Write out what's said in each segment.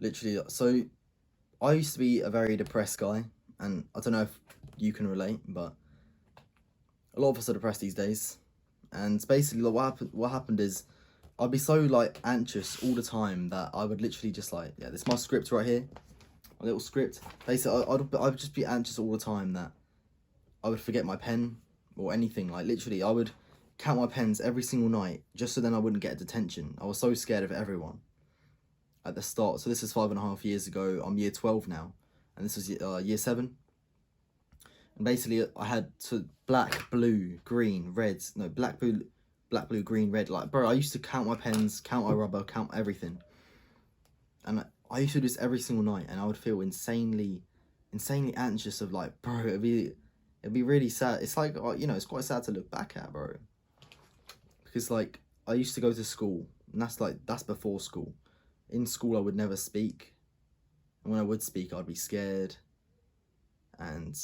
Literally. So I used to be a very depressed guy, and I don't know if you can relate, but a lot of us are depressed these days. And basically, like, what happened is I'd be so like anxious all the time that I would literally just like, yeah, this is my script right here, my little script. Basically, I'd just be anxious all the time that I would forget my pen or anything. Like literally, I would count my pens every single night just so then I wouldn't get detention. I was so scared of everyone at the start. So this is 5.5 years ago. I'm year 12 now, and this was year 7. And basically, I had black, blue, green, red. No, black, blue, green, red. Like, bro, I used to count my pens, count my rubber, count everything. And I used to do this every single night, and I would feel insanely anxious of like, bro, it'd be really sad. It's like, you know, it's quite sad to look back at, bro. Because like, I used to go to school, and that's before school. In school, I would never speak. And when I would speak, I'd be scared. And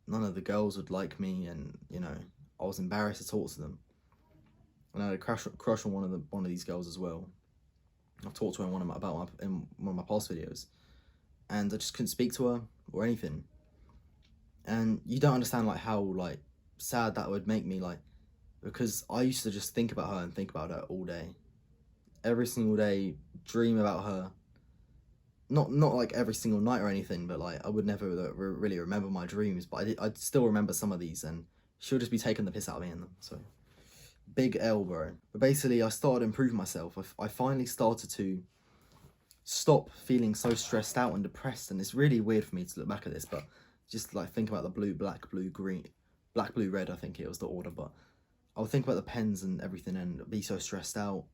none of the girls would like me, and you know, I was embarrassed to talk to them. And I had a crush on one of these girls as well. I've talked to her in one of my past videos, and I just couldn't speak to her or anything. And you don't understand like how like sad that would make me, like, because I used to just think about her and think about her all day, every single day, dream about her. Not like every single night or anything, but like I would never really remember my dreams, but I'd still remember some of these, and she'll just be taking the piss out of me in them. So big L, bro. But basically, I started improving myself. I finally started to stop feeling so stressed out and depressed, and it's really weird for me to look back at this, but just like think about the blue, black, blue, green, black, blue, red. I think it was the order, but I would think about the pens and everything, and be so stressed out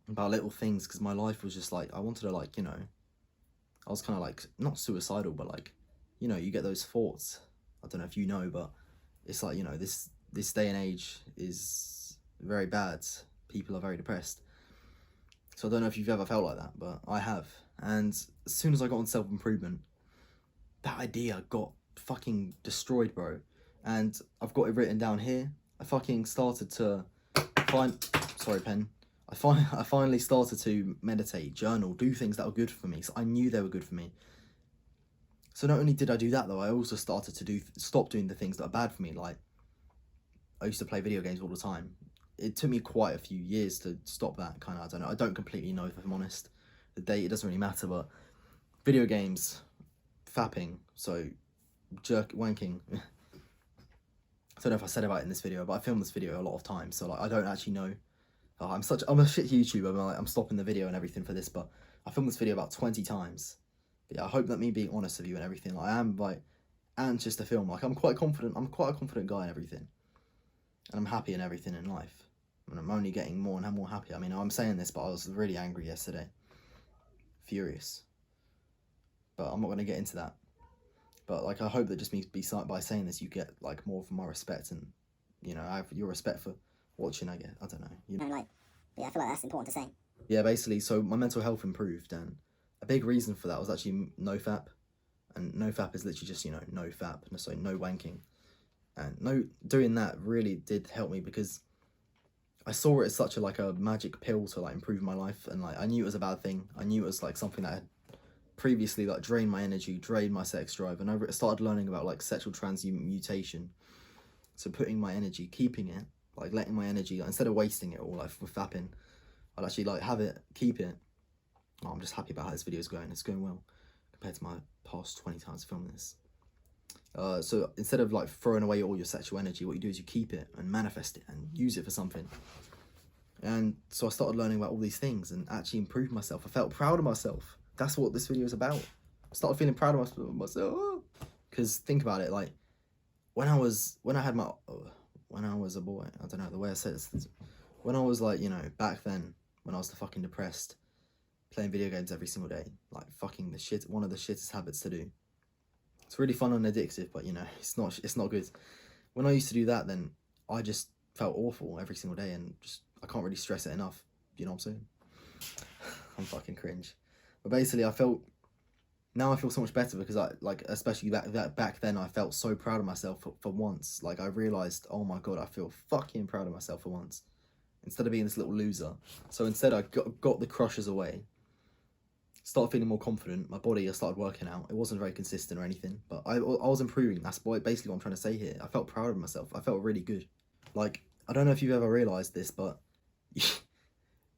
about little things, because my life was just like, I wanted to, like, you know, I was kind of like, not suicidal, but like, you know, you get those thoughts. I don't know if you know, but it's like, you know, this day and age is very bad. People are very depressed. So I don't know if you've ever felt like that, but I have. And as soon as I got on self-improvement, that idea got fucking destroyed, bro. And I've got it written down here. I fucking started to sorry, pen. I finally started to meditate, journal, do things that were good for me. So I knew they were good for me. So not only did I do that though, I also started to stop doing the things that are bad for me. Like, I used to play video games all the time. It took me quite a few years to stop that, kind of. I don't know. I don't completely know, if I'm honest. The date, it doesn't really matter, but video games, fapping, so wanking. I don't know if I said about it in this video, but I filmed this video a lot of times, so like I don't actually know. I'm a shit YouTuber. I'm stopping the video and everything for this, but I filmed this video about 20 times. But yeah, I hope that me being honest with you and everything, like, I am like anxious to film. Like, I'm quite confident. I'm quite a confident guy in everything, and I'm happy in everything in life. And I'm only getting more and more happy. I mean, I'm saying this, but I was really angry yesterday, furious. But I'm not going to get into that. But like, I hope that just by saying this, you get like more of my respect, and you know, I have your respect for watching, I guess. I don't know. You know? And like, yeah, I feel like that's important to say. Yeah, basically, so my mental health improved, and a big reason for that was actually NoFap. And NoFap is literally just, you know, no fap, so no wanking. And doing that really did help me, because I saw it as such a magic pill to like improve my life, and like I knew it was a bad thing. I knew it was like something that had previously like drained my energy, drained my sex drive, and I started learning about like sexual transmutation. So putting my energy, keeping it, like letting my energy, like, instead of wasting it all like with fapping, I'd actually like have it, keep it. Oh, I'm just happy about how this video is going. It's going well compared to my past 20 times filming this. So instead of like throwing away all your sexual energy, what you do is you keep it and manifest it and use it for something. And so I started learning about all these things and actually improved myself. I felt proud of myself. That's what this video is about. I started feeling proud of myself. Because think about it, like when I was a boy, I don't know the way I said this. When I was like, you know, back then, when I was the fucking depressed, playing video games every single day, like fucking one of the shittest habits to do. It's really fun and addictive, but you know, it's not good. When I used to do that, then I just felt awful every single day, and just I can't really stress it enough. You know what I'm saying? I'm fucking cringe. But basically, now I feel so much better, because especially back then, I felt so proud of myself for once. Like, I realized, oh my god, I feel fucking proud of myself for once, instead of being this little loser. So instead, I got the crushes away. started feeling more confident. My body, I started working out. It wasn't very consistent or anything, but I was improving. That's basically what I'm trying to say here. I felt proud of myself. I felt really good. Like, I don't know if you've ever realised this, but you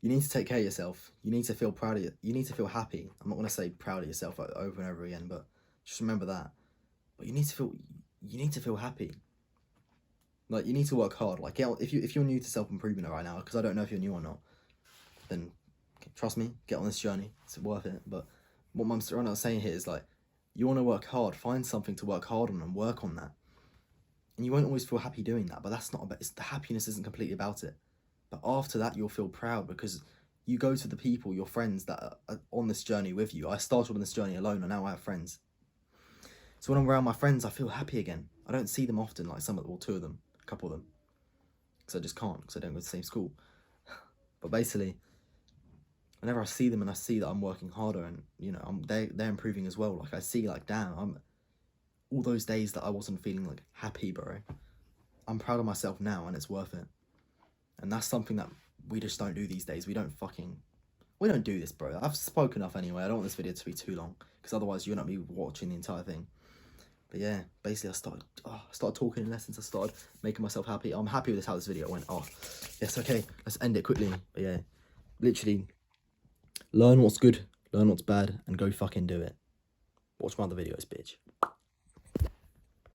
need to take care of yourself. You need to feel proud of it. You need to feel happy. I'm not going to say proud of yourself over and over again, but just remember that. But you need to feel happy. Like, you need to work hard. Like, if you're new to self-improvement right now, because I don't know if you're new or not, then trust me, get on this journey. It's worth it. But what I'm saying here is, like, you want to work hard. Find something to work hard on and work on that. And you won't always feel happy doing that, but that's not about. The happiness isn't completely about it. But after that, you'll feel proud because you go to the people, your friends that are on this journey with you. I started on this journey alone, and now I have friends. So when I'm around my friends, I feel happy again. I don't see them often, like two of them, a couple of them, because I just can't, because I don't go to the same school. But basically, whenever I see them and I see that I'm working harder, and they're improving as well. Like, I see, like, damn, all those days that I wasn't feeling like happy, bro. I'm proud of myself now, and it's worth it. And that's something that we just don't do these days. We don't do this, bro. I've spoken enough anyway. I don't want this video to be too long, because otherwise you'll not be watching the entire thing. But yeah, basically I started talking in lessons. I started making myself happy. I'm happy with how this video went. Oh, yes, okay. Let's end it quickly. But yeah, literally, learn what's good, learn what's bad, and go fucking do it. Watch my other videos, bitch.